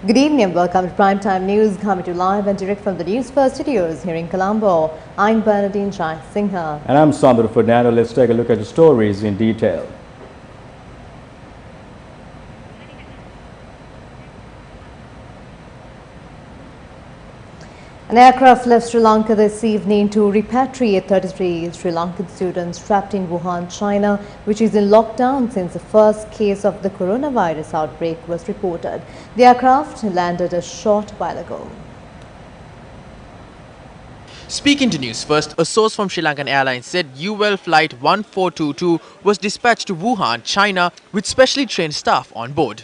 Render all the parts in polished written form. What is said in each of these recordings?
Good evening and welcome to Primetime News, coming to you live and direct from the Newsfirst studios here in Colombo. I'm Bernadine Singha. And I'm Sandra Fernando. Let's take a look at the stories in detail. An aircraft left Sri Lanka this evening to repatriate 33 Sri Lankan students trapped in Wuhan, China, which is in lockdown since the first case of the coronavirus outbreak was reported. The aircraft landed a short while ago. Speaking to News First, a source from Sri Lankan Airlines said UL Flight 1422 was dispatched to Wuhan, China, with specially trained staff on board.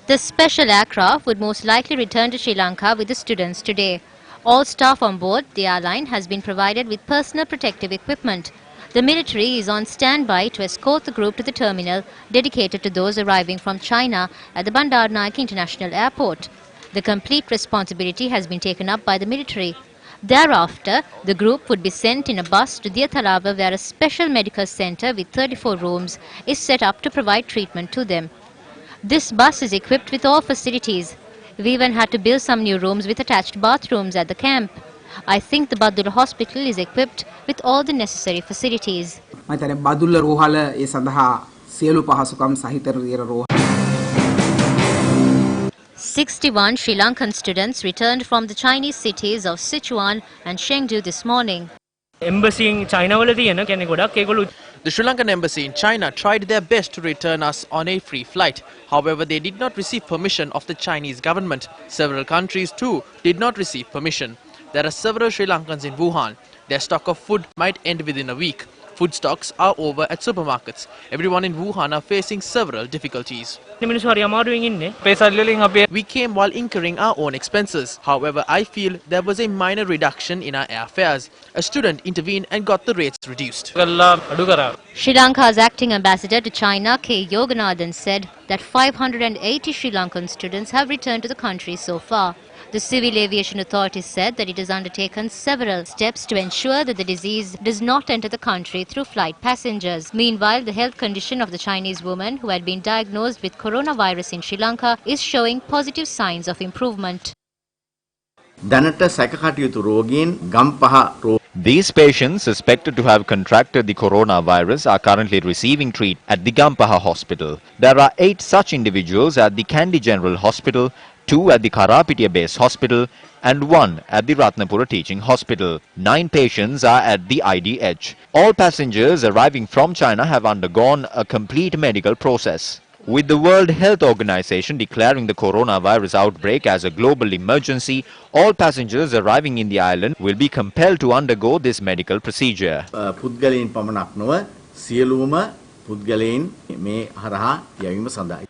The special aircraft would most likely return to Sri Lanka with the students today. All staff on board the airline has been provided with personal protective equipment. The military is on standby to escort the group to the terminal dedicated to those arriving from China at the Bandar Naik International Airport. The complete responsibility has been taken up by the military. Thereafter, the group would be sent in a bus to Diathalaba, where a special medical center with 34 rooms is set up to provide treatment to them. This bus is equipped with all facilities. We even had to build some new rooms with attached bathrooms at the camp. I think the Badulla hospital is equipped with all the necessary facilities. 61 Sri Lankan students returned from the Chinese cities of Sichuan and Chengdu this morning. The Sri Lankan embassy in China tried their best to return us on a free flight. However, they did not receive permission of the Chinese government. Several countries too did not receive permission. There are several Sri Lankans in Wuhan. Their stock of food might end within a week. Food stocks are over at supermarkets. Everyone in Wuhan are facing several difficulties. We came while incurring our own expenses. However, I feel there was a minor reduction in our airfares. A student intervened and got the rates reduced. Sri Lanka's acting ambassador to China, K. Yoganathan, said that 580 Sri Lankan students have returned to the country so far. The Civil Aviation Authority said that it has undertaken several steps to ensure that the disease does not enter the country through flight passengers. Meanwhile, the health condition of the Chinese woman who had been diagnosed with coronavirus in Sri Lanka is showing positive signs of improvement. These patients suspected to have contracted the coronavirus are currently receiving treatment at the Gampaha hospital. There are 8 such individuals at the Kandy General Hospital, 2 at the Karapitiya Base Hospital and 1 at the Ratnapura Teaching Hospital. 9 patients are at the IDH. All passengers arriving from China have undergone a complete medical process. With the World Health Organization declaring the coronavirus outbreak as a global emergency, all passengers arriving in the island will be compelled to undergo this medical procedure.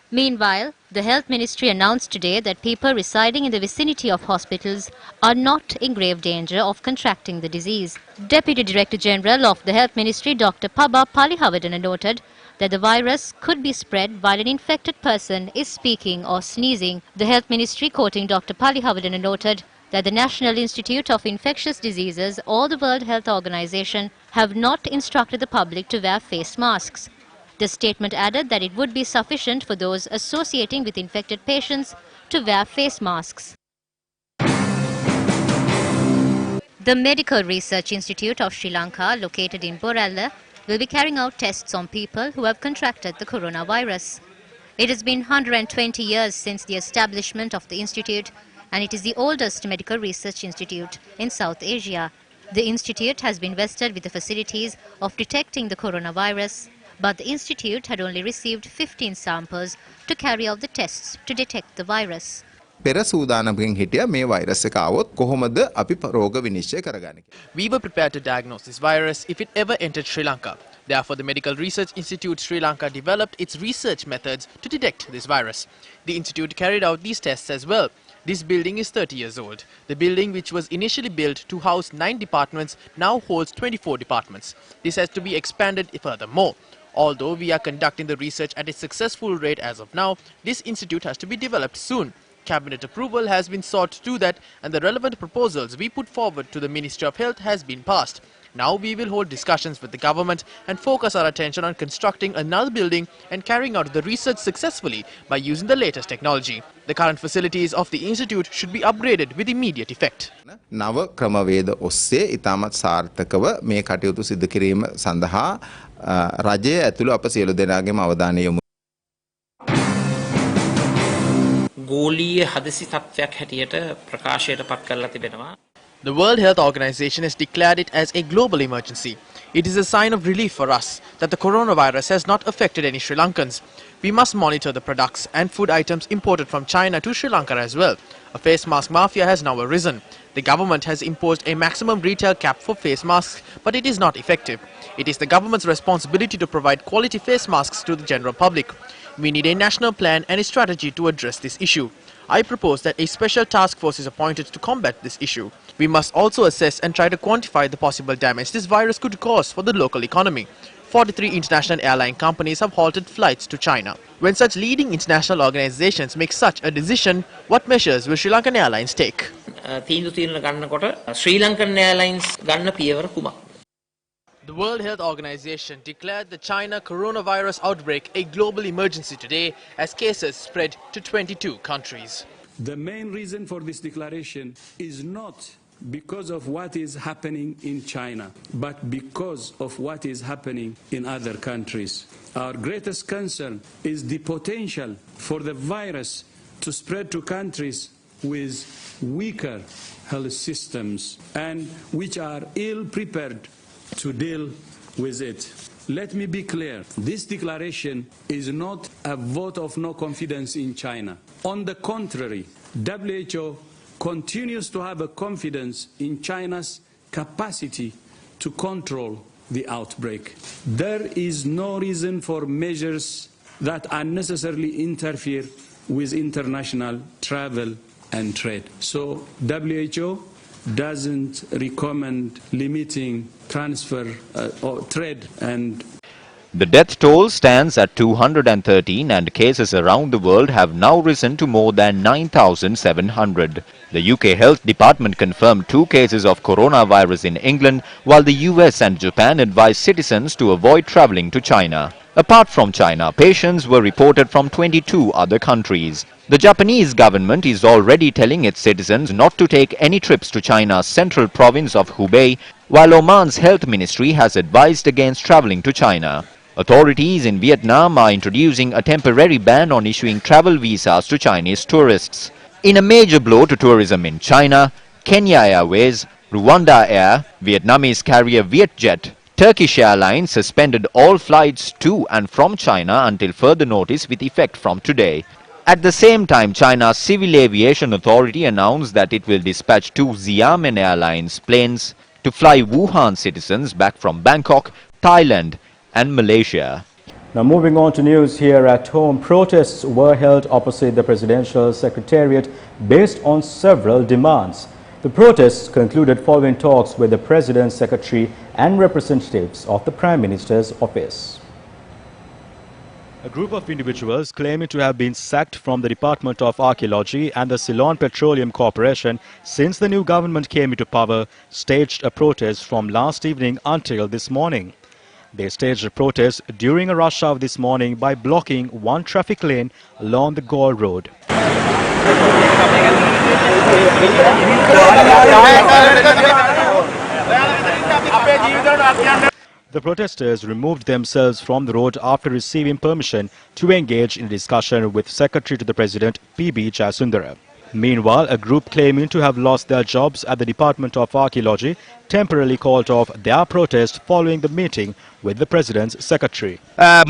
Meanwhile, the Health Ministry announced today that people residing in the vicinity of hospitals are not in grave danger of contracting the disease. Deputy Director General of the Health Ministry, Dr. Pabba Palihavadana, noted that the virus could be spread while an infected person is speaking or sneezing. The Health Ministry, quoting Dr. Palihavadana, noted that the National Institute of Infectious Diseases or the World Health Organization have not instructed the public to wear face masks. The statement added that it would be sufficient for those associating with infected patients to wear face masks. The Medical Research Institute of Sri Lanka, located in Borella, will be carrying out tests on people who have contracted the coronavirus. It has been 120 years since the establishment of the institute, and it is the oldest medical research institute in South Asia. The institute has been vested with the facilities of detecting the coronavirus, but the institute had only received 15 samples to carry out the tests to detect the virus. We were prepared to diagnose this virus if it ever entered Sri Lanka. Therefore, the Medical Research Institute Sri Lanka developed its research methods to detect this virus. The institute carried out these tests as well. This building is 30 years old. The building, which was initially built to house 9 departments, now holds 24 departments. This has to be expanded furthermore. Although we are conducting the research at a successful rate as of now, this institute has to be developed soon. Cabinet approval has been sought to do that, and the relevant proposals we put forward to the Ministry of Health has been passed. Now we will hold discussions with the government and focus our attention on constructing another building and carrying out the research successfully by using the latest technology. The current facilities of the institute should be upgraded with immediate effect. නව ක්‍රමවේද ඔස්සේ ඉතාමත් සාර්ථකව මේ කටයුතු සිදු කිරීම සඳහා රජය ඇතුළු අප සියලු දෙනාගේම අවධානය යොමු ගෝලීය හදිසි තත්ත්වයක් හැටියට ප්‍රකාශයට පත් කරලා තිබෙනවා. The World Health Organization has declared it as a global emergency. It is a sign of relief for us that the coronavirus has not affected any Sri Lankans. We must monitor the products and food items imported from China to Sri Lanka as well. A face mask mafia has now arisen. The government has imposed a maximum retail cap for face masks, but it is not effective. It is the government's responsibility to provide quality face masks to the general public. We need a national plan and a strategy to address this issue. I propose that a special task force is appointed to combat this issue. We must also assess and try to quantify the possible damage this virus could cause for the local economy. 43 international airline companies have halted flights to China. When such leading international organizations make such a decision, what measures will Sri Lankan Airlines take? තීන්දුව తీරන ගන්නකොට ශ්‍රී Lankan airlines ගන්න පියවර කුමක්ද? The World Health Organization declared the China coronavirus outbreak a global emergency today as cases spread to 22 countries. The main reason for this declaration is not because of what is happening in China, but because of what is happening in other countries. Our greatest concern is the potential for the virus to spread to countries with weaker health systems and which are ill prepared to deal with it. Let me be clear, this declaration is not a vote of no confidence in China. On the contrary, WHO continues to have a confidence in China's capacity to control the outbreak. There is no reason for measures that unnecessarily interfere with international travel and trade. So WHO doesn't recommend limiting transfer or trade and The death toll stands at 213 and cases around the world have now risen to more than 9,700. The UK Health Department confirmed 2 cases of coronavirus in England, while the US and Japan advised citizens to avoid travelling to China. Apart from China, patients were reported from 22 other countries. The Japanese government is already telling its citizens not to take any trips to China's central province of Hubei, while Oman's health ministry has advised against travelling to China. Authorities in Vietnam are introducing a temporary ban on issuing travel visas to Chinese tourists. In a major blow to tourism in China, Kenya Airways, Rwanda Air, Vietnamese carrier Vietjet, Turkish Airlines suspended all flights to and from China until further notice with effect from today. At the same time, China's Civil Aviation Authority announced that it will dispatch 2 Xiamen Airlines planes to fly Wuhan citizens back from Bangkok, Thailand and Malaysia. Now moving on to news here at home, protests were held opposite the Presidential Secretariat based on several demands. The protests concluded following talks with the President's Secretary and representatives of the Prime Minister's office. A group of individuals claiming to have been sacked from the Department of Archaeology and the Ceylon Petroleum Corporation since the new government came into power staged a protest from last evening until this morning. They staged a protest during a rush hour this morning by blocking one traffic lane along the Gore Road. The protesters removed themselves from the road after receiving permission to engage in a discussion with Secretary to the President P.B. Jayasundara. Meanwhile, a group claiming to have lost their jobs at the Department of Archaeology temporarily called off their protest following the meeting with the President's Secretary. They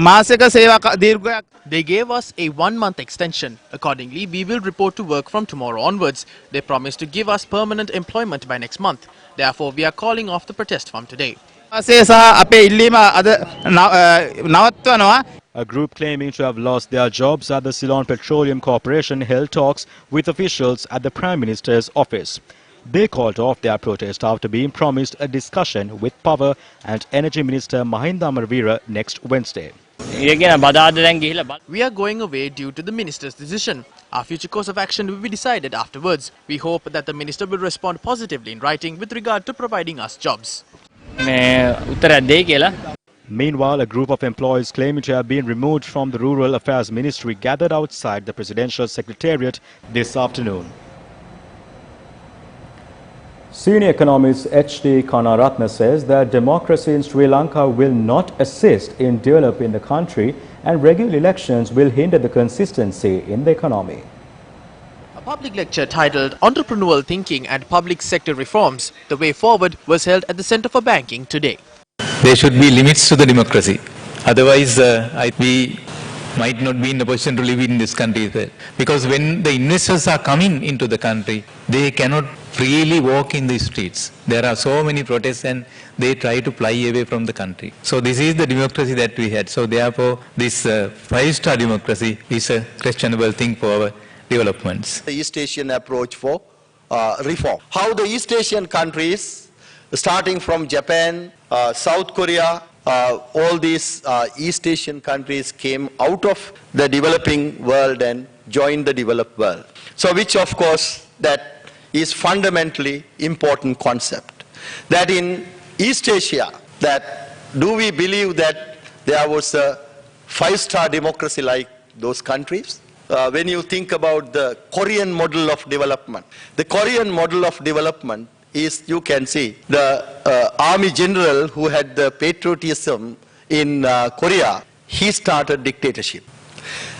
gave us a 1-month extension. Accordingly, we will report to work from tomorrow onwards. They promised to give us permanent employment by next month. Therefore, we are calling off the protest from today. A group claiming to have lost their jobs at the Ceylon Petroleum Corporation held talks with officials at the Prime Minister's office. They called off their protest after being promised a discussion with Power and Energy Minister Mahinda Amarveera next Wednesday. We are going away due to the minister's decision. Our future course of action will be decided afterwards. We hope that the minister will respond positively in writing with regard to providing us jobs. උත්තරයක් දෙයි කියලා. Meanwhile, a group of employees claiming to have been removed from the Rural Affairs Ministry gathered outside the Presidential Secretariat this afternoon. Senior economist H.D. Kanaratne says that democracy in Sri Lanka will not assist in developing the country and regular elections will hinder the consistency in the economy. A public lecture titled Entrepreneurial Thinking and Public Sector Reforms, The Way Forward was held at the Centre for Banking today. There should be limits to the democracy. Otherwise, we might not be in a position to live in this country. Because when the investors are coming into the country, they cannot freely walk in the streets. There are so many protests and they try to fly away from the country. So this is the democracy that we had. So therefore, this five-star democracy is a questionable thing for our developments. The East Asian approach for reform. How the East Asian countries, starting from Japan, South Korea, all these East Asian countries came out of the developing world and joined the developed world. So which of course that is fundamentally important concept. That in East Asia, that do we believe that there was a five-star democracy like those countries? When you think about the Korean model of development, the Korean model of development is, you can see, the army general who had the patriotism in Korea, he started dictatorship.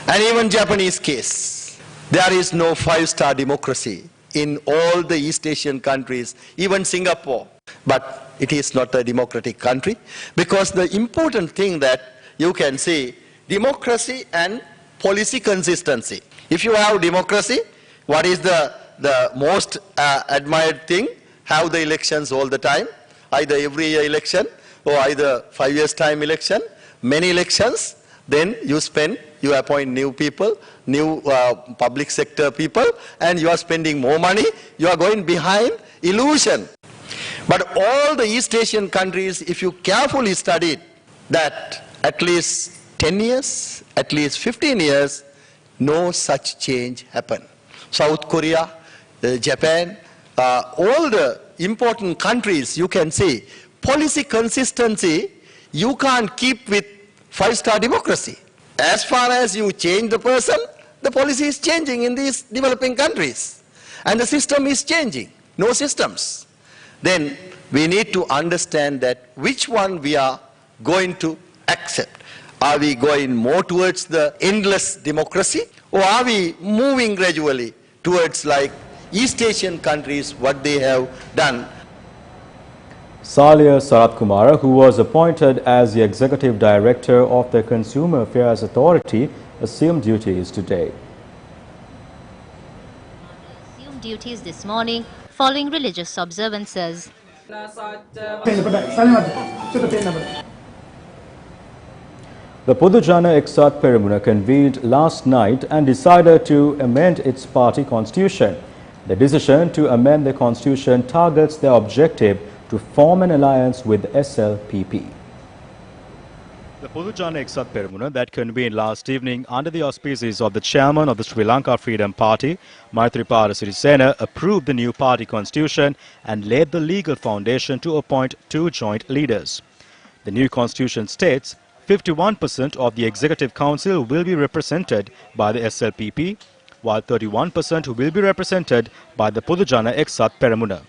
And even Japanese case, there is no five-star democracy in all the East Asian countries, even Singapore. But it is not a democratic country, because the important thing that you can see, democracy and policy consistency. If you have democracy, what is the most admired thing? Have the elections all the time, either every year election or either 5 years time election, many elections, then you appoint new people, new public sector people, and you are spending more money, you are going behind illusion. But all the East Asian countries, if you carefully studied that at least 10 years, at least 15 years, no such change happened. South Korea, Japan, all the important countries, you can see, policy consistency, you can't keep with five-star democracy. As far as you change the person, the policy is changing in these developing countries. And the system is changing, no systems. Then we need to understand that which one we are going to accept. Are we going more towards the endless democracy, or are we moving gradually towards like East Asian countries, what they have done? Salia Sarat Kumara, who was appointed as the Executive Director of the Consumer Affairs Authority, assumed duties today. Assumed duties this morning following religious observances. The Podujana Eksat Peramuna convened last night and decided to amend its party constitution. The decision to amend the constitution targets their objective to form an alliance with SLPP. The Podujana Eksat Peramuna that convened last evening under the auspices of the chairman of the Sri Lanka Freedom Party, Maithripala Sirisena, approved the new party constitution and laid the legal foundation to appoint two joint leaders. The new constitution states 51% of the Executive Council will be represented by the SLPP, while 31% will be represented by the Podujana Eksat Peramuna.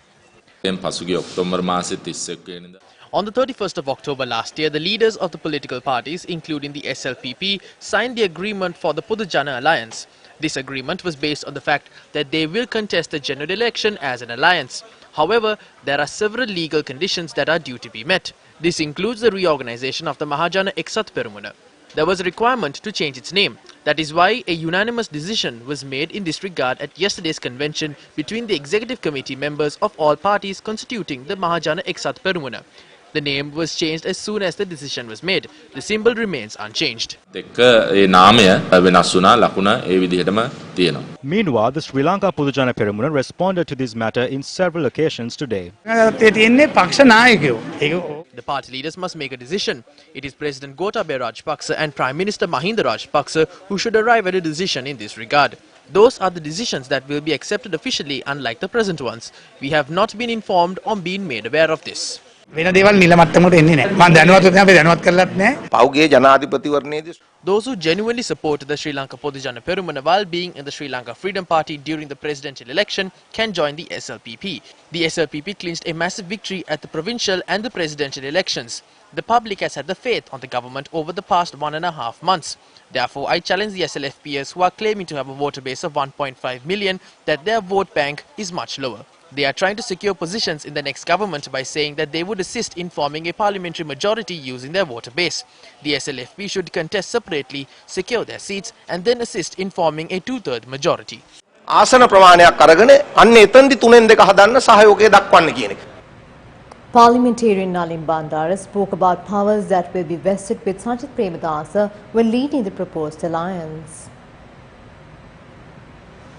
On the 31st of October last year, the leaders of the political parties, including the SLPP, signed the agreement for the Podujana Alliance. This agreement was based on the fact that they will contest the general election as an alliance. However, there are several legal conditions that are due to be met. This includes the reorganization of the Mahajana Eksat Peramuna. There was a requirement to change its name. That is why a unanimous decision was made in this regard at yesterday's convention between the executive committee members of all parties constituting the Mahajana Eksat Peramuna. The name was changed as soon as the decision was made. The symbol remains unchanged. Meanwhile, the Sri Lanka Podujana Peramuna responded to this matter in several occasions today. The party leaders must make a decision. It is President Gotabaya Rajapaksa and Prime Minister Mahinda Rajapaksa who should arrive at a decision in this regard. Those are the decisions that will be accepted officially, unlike the present ones. We have not been informed or been made aware of this. Those who genuinely support the Sri Lanka Podujana Perumana while being in the Sri Lanka Freedom Party during the presidential election can join the SLPP. The SLPP clinched a massive victory at the provincial and the presidential elections. The public has had the faith on the government over the past 1.5 months. Therefore, I challenge the SLFPers who are claiming to have a voter base of 1.5 million that their vote bank is much lower. They are trying to secure positions in the next government by saying that they would assist in forming a parliamentary majority using their voter base. The SLFP should contest separately, secure their seats and then assist in forming a two-third majority. ආසන ප්‍රමාණයක් අරගෙන අන්න එතනදි 3න් 2 හදන්න සහයෝගය දක්වන්න කියන එක. Parliamentarian Nalin Bandara spoke about powers that will be vested with Sajith Premadasa when leading the proposed alliance.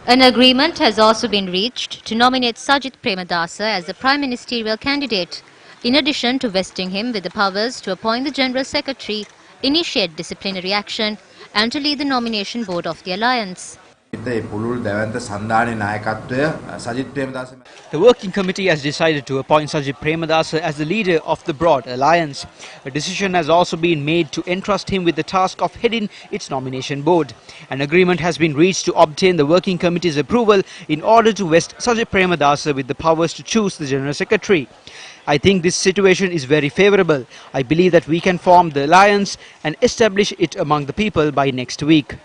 An agreement has also been reached to nominate Sajith Premadasa as the Prime Ministerial candidate, in addition to vesting him with the powers to appoint the General Secretary, initiate disciplinary action and to lead the nomination board of the alliance. The working committee has decided to appoint Sajith Premadasa as the leader of the broad alliance. A decision has also been made to entrust him with the task of heading its nomination board. An agreement has been reached to obtain the working committee's approval in order to vest Sajith Premadasa with the powers to choose the General Secretary. I think this situation is very favourable. I believe that we can form the alliance and establish it among the people by next week.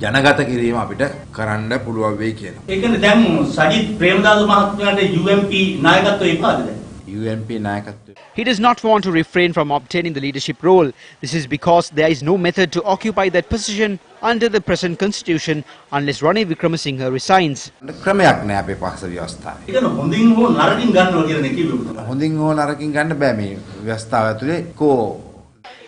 ජනගත කිරීම අපිට කරන්න පුළුවන් වෙයි කියනවා. ඒකනේ දැන් Sajith Premadasa මහත්මයාට UMP නායකත්වය ඉපාද දැන්? UMP නායකත්වය. He does not want to refrain from obtaining the leadership role. This is because there is no method to occupy that position under the present constitution unless Ranil Wickremesinghe resigns. ක්‍රමයක් නෑ අපේ පක්ෂ ව්‍යවස්ථාවේ. ඒකනේ හොඳින් හෝ නරකින් ගන්නවා කියලානේ කිව්වේ පුතා. හොඳින් හෝ නරකින් ගන්න බෑ මේ ව්‍යවස්ථාව ඇතුලේ කෝ.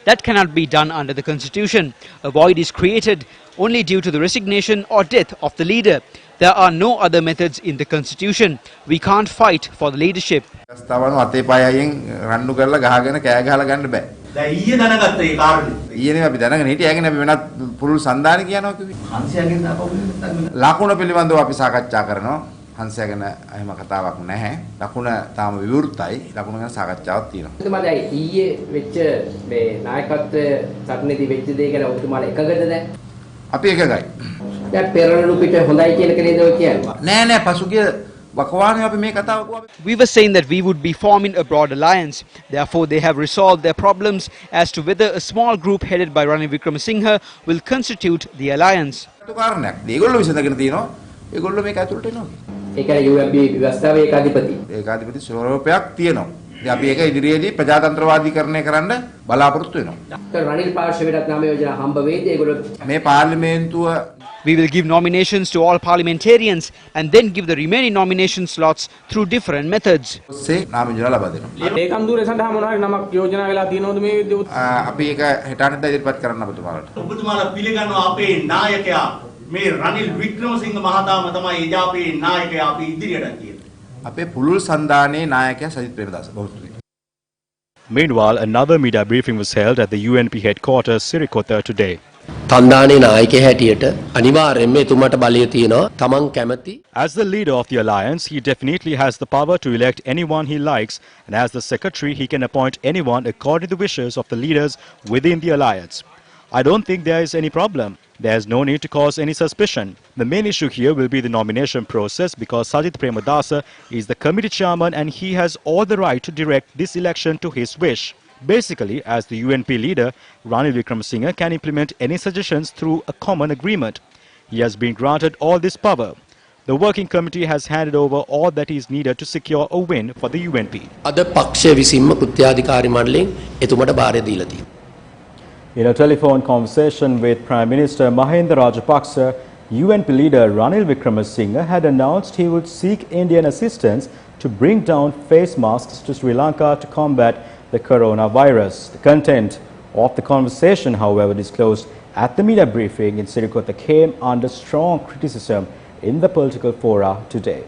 That cannot be done under the constitution. A void is created only due to the resignation or death of the leader. There are no other methods in the constitution. We can't fight for the leadership. ව්‍යවස්ථාවන අතේ පයයෙන් රණ්ඩු කරලා ගහගෙන කෑ ගහලා ගන්න බෑ. දැන් ඊයේ දැනගත්ත ඒ කාරණේ. ඊයේනේ අපි දැනගෙන හිටියාගෙන අපි වෙනත් පුරුල් සන්දාන කියනවා කිව්වේ. හංසයාගෙන් දාපුවා ලකුණ පිළිබඳව අපි සාකච්ඡා කරනවා. හංසයා ගැන එහෙම කතාවක් නැහැ. ලකුණ තාම විවෘතයි. ලකුණ ගැන සාකච්ඡාවක් තියෙනවා. ඔබතුමාලා ඊයේ වෙච්ච මේ නායකත්වයේ සටනේදී වෙච්ච දේ ගැන ඔබතුමාලා එකගද දැන්? අපි එකගයි. දැන් පෙරළු පිට හොඳයි කියන එක නේද ඔය කියන්නේ? නෑ නෑ පසුගිය වකවානුවේ අපි මේ කතාව කිව්වා. We were saying that we would be forming a broad alliance. Therefore, they have resolved their problems as to whether a small group headed by Ranil Wickremesinghe will constitute the alliance. කාරණයක්. ඒගොල්ලෝ විසඳගෙන තියෙනවා. ඒගොල්ලෝ මේක ඇතුළට එනවා. ඒ කියන්නේ UMP ව්‍යවස්ථාවේ ඒකාධිපති. ඒකාධිපති ස්වරූපයක් තියෙනවා. ඉතින් අපි ඒක ඉදිරියේදී ප්‍රජාතන්ත්‍රවාදීකරණය කරන්න බලාපොරොත්තු වෙනවා. රනිල් පාර්ශවයටත් නාම යෝජනා හම්බ වෙයිද ඒගොල්ලෝ? මේ පාර්ලිමේන්තුව We will give nominations to all parliamentarians and then give the remaining nomination slots through different methods. ඔස්සේ නාම යෝජනා ලබා දෙනවා. ඒකම් දූරේ සඳහා මොනවා හරි නමක් යෝජනා වෙලා තියෙනවද මේ විදිහට? අපි ඒක හෙටානට ඉදිරිපත් කරන්න ඔබතුමාලට. ඔබතුමාලා පිළිගන්නවා අපේ නායකයා මේ රනිල් වික්‍රමසිංහ මහතාම තමයි එජාපේ නායකයා අපි ඉදිරියට කියන්නේ. අපේ පුළුල් සන්දානයේ නායකයා සජිත් ප්‍රේමදාස බෞද්ධ. Meanwhile, another media briefing was held at the UNP headquarters, Sirikota, today. තන්දානේ නායකයා හැටියට අනිවාර්යයෙන්ම එතුමාට බලය තියෙනවා තමන් කැමති. As the leader of the alliance, he definitely has the power to elect anyone he likes, and as the secretary, he can appoint anyone according to the wishes of the leaders within the alliance. I don't think there is any problem. There is no need to cause any suspicion. The main issue here will be the nomination process because Sajith Premadasa is the committee chairman and he has all the right to direct this election to his wish. Basically, as the UNP leader, Ranil Wickremesinghe can implement any suggestions through a common agreement. He has been granted all this power. The working committee has handed over all that is needed to secure a win for the UNP. අද පක්ෂ විසින්ම කෘත්‍යාධිකාරී මණ්ඩලයෙන් එතුමාට බාරය දීලා තියෙනවා. In a telephone conversation with Prime Minister Mahinda Rajapaksa, UNP leader Ranil Wickremesinghe had announced he would seek Indian assistance to bring down face masks to Sri Lanka to combat the coronavirus. The content of the conversation, however, disclosed at the media briefing in Sirikota came under strong criticism in the political fora today.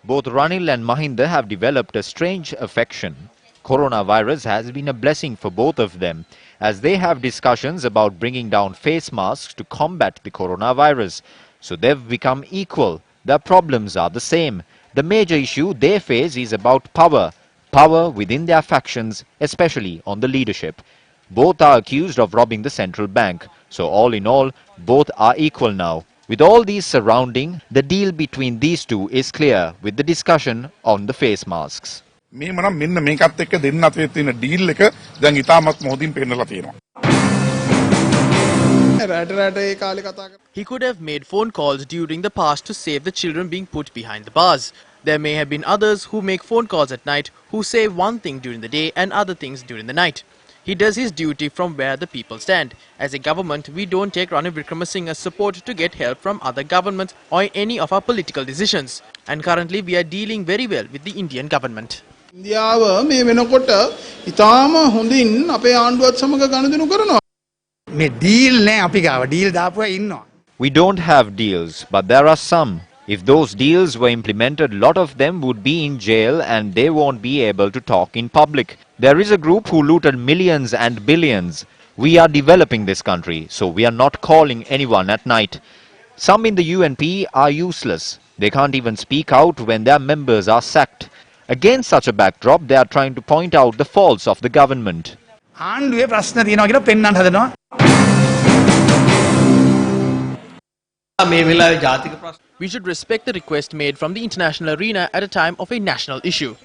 Both Ranil and Mahinda have developed a strange affection. Coronavirus has been a blessing for both of them as they have discussions about bringing down face masks to combat the coronavirus. So they've become equal. Their problems are the same. The major issue they face is about power. Power within their factions, especially on the leadership. Both are accused of robbing the central bank. So all in all, both are equal now. With all these surrounding, the deal between these two is clear with the discussion on the face masks. He could have made phone calls during the past to save the children being put behind the bars. There may have been others who make phone calls at night who say one thing during the day and other things during the night. He does his duty from where the people stand. As a government, we don't take Ranil Wickremesinghe's support to get help from other governments or any of our political decisions. And currently we are dealing very well with the Indian government. We don't have deals, but there are some. If those deals were implemented, a lot of them would be in jail and they won't be able to talk in public. There is a group who looted millions and billions. We are developing this country, so we are not calling anyone at night. Some in the UNP are useless. They can't even speak out when their members are sacked. Against such a backdrop, they are trying to point out the faults of the government. We should respect the request made from the international arena at a time of a national issue.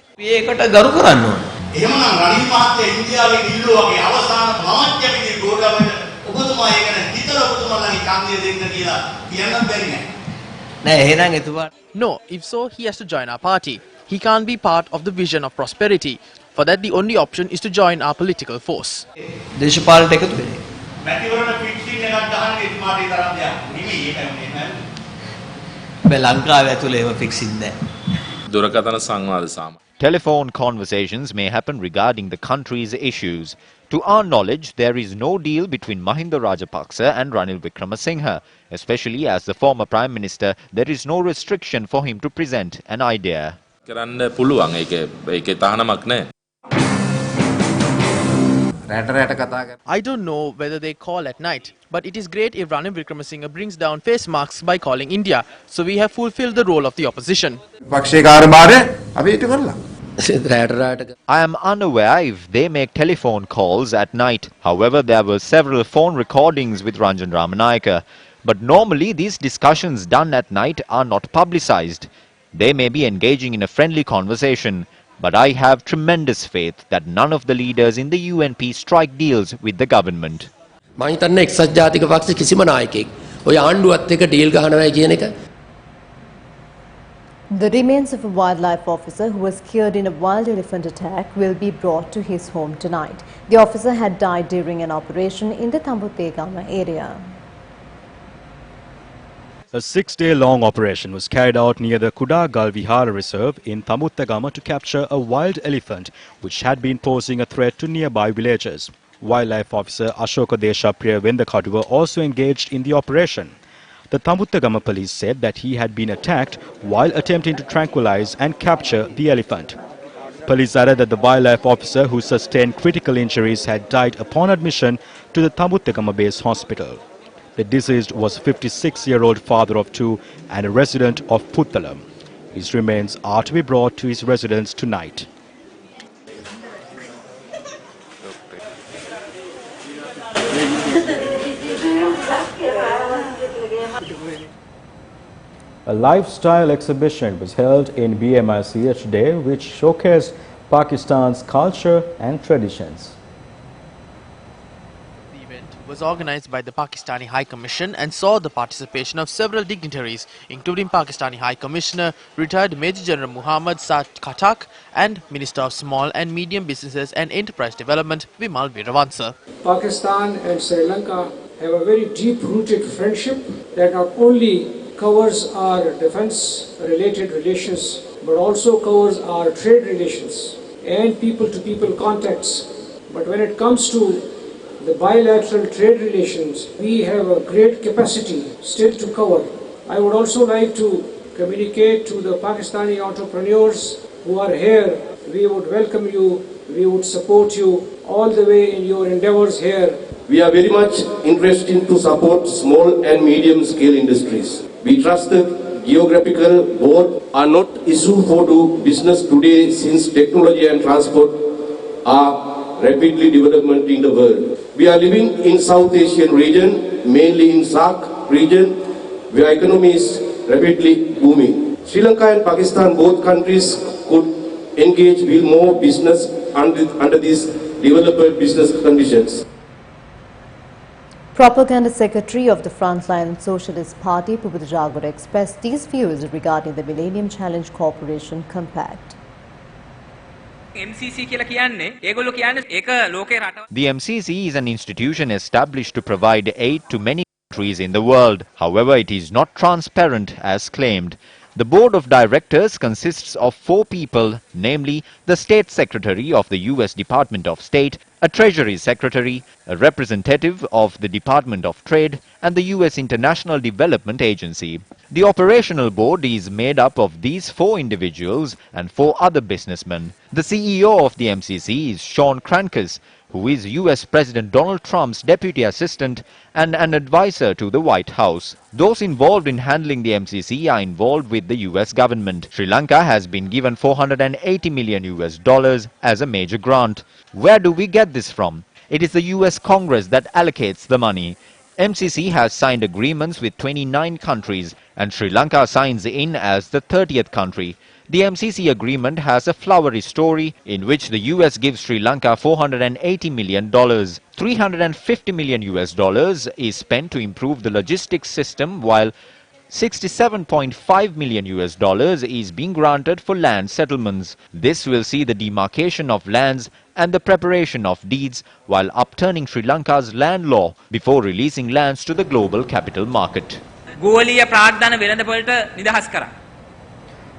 No, if so, he has to join our party. He can't be part of the vision of prosperity. For that, the only option is to join our political force. Telephone conversations may happen regarding the country's issues. To our knowledge, there is no deal between Mahinda Rajapaksa and Ranil Wickremesinghe. Especially as the former Prime Minister, there is no restriction for him to present an idea. I don't know whether they call at night, but it is great if Ranil Wickremesinghe brings down face masks by calling India. So we have fulfilled the role of the opposition. I am unaware if they make telephone calls at night. However, there were several phone recordings with Ranjan Ramanayake. But normally these discussions done at night are not publicized. They may be engaging in a friendly conversation. But I have tremendous faith that none of the leaders in the UNP strike deals with the government. The remains of a wildlife officer who was killed in a wild elephant attack will be brought to his home tonight. The officer had died during an operation in the Tambuttegama area. A 6-day-long operation was carried out near the Kudagal Vihara Reserve in Tambuttegama to capture a wild elephant which had been posing a threat to nearby villages. Wildlife officer Ashoka Deshapriya Vendakaduwa also engaged in the operation. The Tambuttegama police said that he had been attacked while attempting to tranquilize and capture the elephant. Police added that the wildlife officer who sustained critical injuries had died upon admission to the Tambuttegama base hospital. The deceased was a 56-year-old father of 2 and a resident of Puttalam. His remains are to be brought to his residence tonight. A lifestyle exhibition was held in BMICH today which showcased Pakistan's culture and traditions. Was organized by the Pakistani High Commission and saw the participation of several dignitaries, including Pakistani High Commissioner, retired Major General Muhammad Saad Khatak, and Minister of Small and Medium Businesses and Enterprise Development, Vimal Veeravansa. Pakistan and Sri Lanka have a very deep-rooted friendship that not only covers our defense-related relations, but also covers our trade relations and people-to-people contacts. But when it comes to the bilateral trade relations, we have a great capacity still to cover. I would also like to communicate to the Pakistani entrepreneurs who are here. We would welcome you, we would support you all the way in your endeavors here. We are very much interested to support small and medium scale industries. We trust the geographical board are not issued for do business today since technology and transport are rapidly development in the world. We are living in South Asian region, mainly in SAARC region, where economy is rapidly booming. Sri Lanka and Pakistan, both countries could engage with more business under these developed business conditions. Propaganda Secretary of the Frontline Socialist Party, Pubudha Jagora, expressed these views regarding the Millennium Challenge Corporation Compact. The MCC is an institution established to provide aid to many countries in the world. However, it is not transparent as claimed. The board of directors consists of 4 people, namely the State Secretary of the US Department of State, a Treasury Secretary, a representative of the Department of Trade, and the US International Development Agency. The operational board is made up of these 4 individuals and 4 other businessmen. The CEO of the MCC is Sean Krankes, who is US President Donald Trump's deputy assistant and an advisor to the White House. Those involved in handling the MCC are involved with the US government. Sri Lanka has been given $480 million as a major grant. Where do we get this from? It is the US Congress that allocates the money. MCC has signed agreements with 29 countries and Sri Lanka signs in as the 30th country. The MCC agreement has a flowery story in which the US gives Sri Lanka $480 million. $350 million is spent to improve the logistics system, while $67.5 million is being granted for land settlements. This will see the demarcation of lands and the preparation of deeds while upturning Sri Lanka's land law before releasing lands to the global capital market.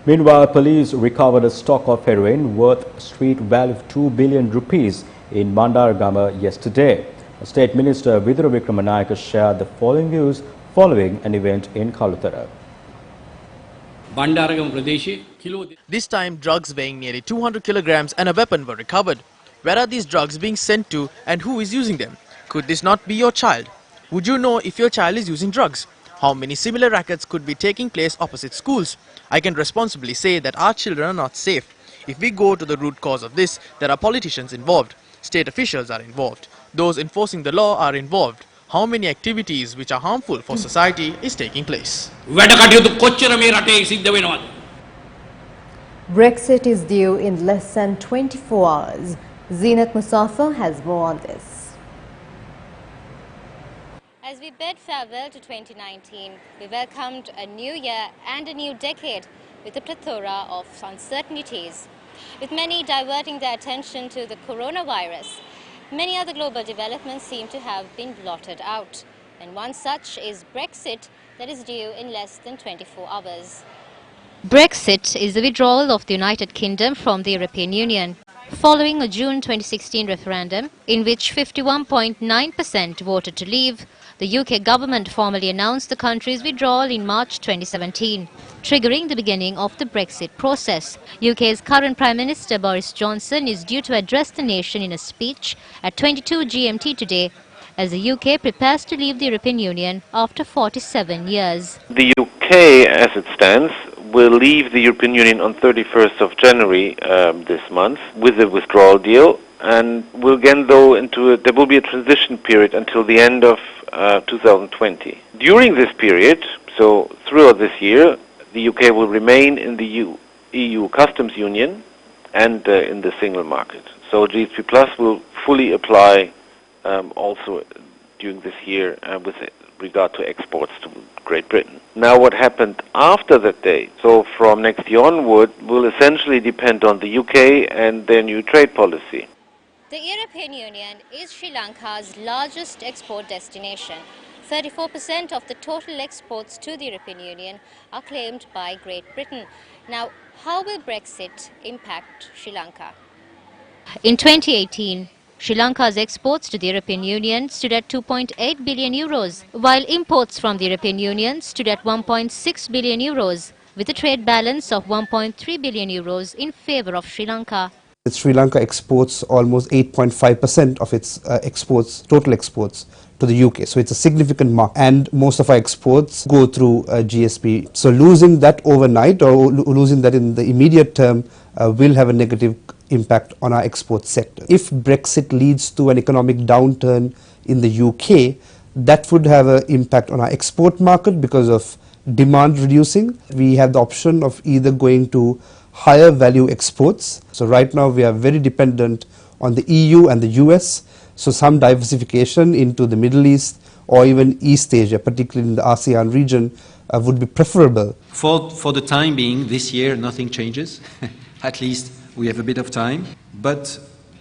Meanwhile, police recovered a stock of heroin worth street value of 2 billion rupees in Mandargama yesterday. State Minister Ranil Wickremesinghe shared the following views following an event in Kalutara. This time, drugs weighing nearly 200 kilograms and a weapon were recovered. Where are these drugs being sent to and who is using them? Could this not be your child? Would you know if your child is using drugs? How many similar rackets could be taking place opposite schools? I can responsibly say that our children are not safe. If we go to the root cause of this, there are politicians involved. State officials are involved. Those enforcing the law are involved. How many activities which are harmful for society is taking place? Brexit is due in less than 24 hours. Zeenat Musafir has more on this. As we bid farewell to 2019, we welcomed a new year and a new decade with a plethora of uncertainties. With many diverting their attention to the coronavirus, many other global developments seem to have been blotted out. And one such is Brexit, that is due in less than 24 hours. Brexit is the withdrawal of the United Kingdom from the European Union. Following a June 2016 referendum, in which 51.9% voted to leave, the UK government formally announced the country's withdrawal in March 2017, triggering the beginning of the Brexit process. UK's current Prime Minister Boris Johnson is due to address the nation in a speech at 22 GMT today, as the UK prepares to leave the European Union after 47 years. The UK, as it stands, will leave the European Union on 31st of January this month with a withdrawal deal, and will again go into there will be a transition period until the end of 2020. During this period, so throughout this year, the UK will remain in the EU customs union and in the single market. So GSP Plus will fully apply also during this year with regard to exports to Great Britain. Now what happened after that day, so from next year onward, will essentially depend on the UK and their new trade policy. The European Union is Sri Lanka's largest export destination. 34% of the total exports to the European Union are claimed by Great Britain. Now, how will Brexit impact Sri Lanka? In 2018, Sri Lanka's exports to the European Union stood at 2.8 billion euros, while imports from the European Union stood at 1.6 billion euros, with a trade balance of 1.3 billion euros in favor of Sri Lanka. Sri Lanka exports almost 8.5% of its total exports to the UK. So it's a significant market, and most of our exports go through GSP. So losing that overnight or losing that in the immediate term will have a negative impact on our export sector. If Brexit leads to an economic downturn in the UK, that would have an impact on our export market because of demand reducing. We have the option of either going to higher value exports. So right now we are very dependent on the EU and the US. So some diversification into the Middle East or even East Asia, particularly in the ASEAN region, would be preferable. For the time being, this year nothing changes. At least we have a bit of time. But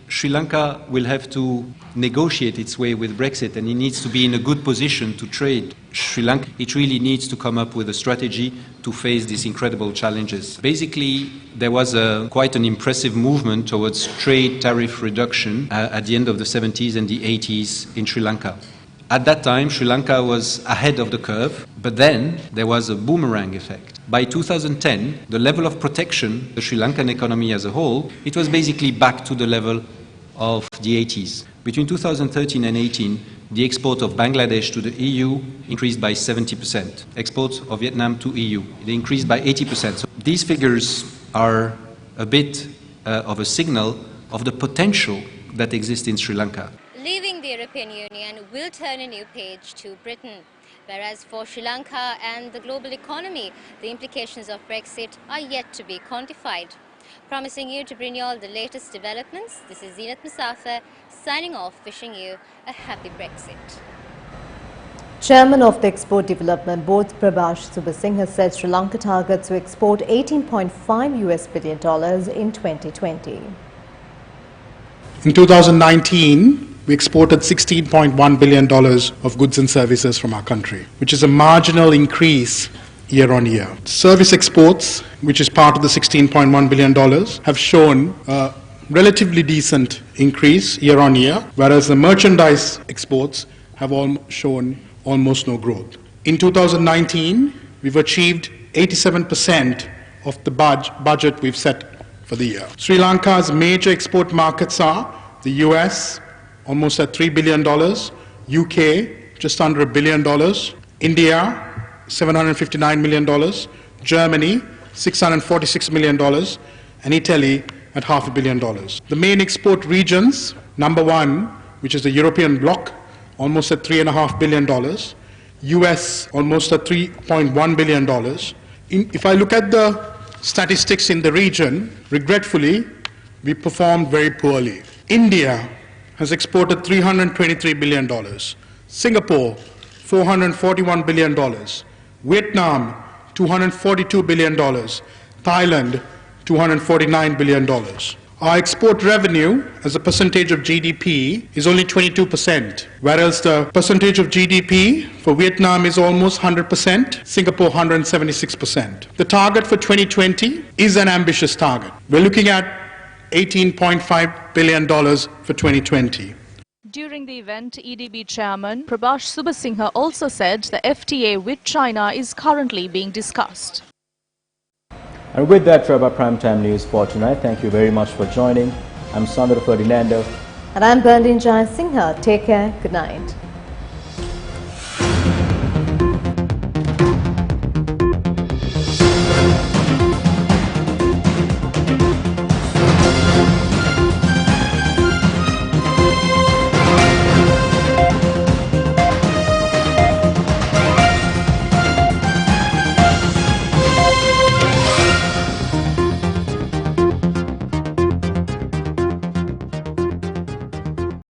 Sri Lanka will have to negotiate its way with Brexit, and it needs to be in a good position to trade. Sri Lanka, it really needs to come up with a strategy to face these incredible challenges. Basically, there was quite an impressive movement towards trade tariff reduction at the end of the 70s and the 80s in Sri Lanka. At that time, Sri Lanka was ahead of the curve, but then there was a boomerang effect. By 2010, the level of protection, the Sri Lankan economy as a whole, it was basically back to the level of the 80s. Between 2013 and 18, the export of Bangladesh to the EU increased by 70%. Exports of Vietnam to EU, they increased by 80%. So these figures are a bit of a signal of the potential that exists in Sri Lanka. Leaving the European Union will turn a new page to Britain. Whereas for Sri Lanka and the global economy, the implications of Brexit are yet to be quantified. Promising you to bring you all the latest developments, this is Zeenat Musafir signing off, wishing you a happy Brexit. Chairman of the Export Development Board, Prabhash Subasinghe, said Sri Lanka targets to export $18.5 billion in 2020. In 2019, we exported $16.1 billion of goods and services from our country, which is a marginal increase year on year. Service exports, which is part of the $16.1 billion, have shown a relatively decent increase year on year, whereas the merchandise exports have shown almost no growth. In 2019, we've achieved 87% of the budget we've set for the year. Sri Lanka's major export markets are the US, almost at $3 billion, UK, just under $1 billion, India, $759 million, Germany, $646 million, and Italy at $500 million. The main export regions, number one, which is the European bloc, almost at $3.5 billion, US almost at $3.1 billion. If I look at the statistics in the region, regretfully, we performed very poorly. India has exported $323 billion, Singapore, $441 billion, Vietnam, $242 billion, Thailand, $249 billion. Our export revenue as a percentage of GDP is only 22%, whereas the percentage of GDP for Vietnam is almost 100%, Singapore 176%. The target for 2020 is an ambitious target. We're looking at $18.5 billion for 2020. During the event, EDB Chairman Prabhash Subasinghe also said the FTA with China is currently being discussed. And with that, wrap up Primetime News for tonight. Thank you very much for joining. I'm Sandra Ferdinando. And I'm Berlin Jai Singha. Take care. Good night.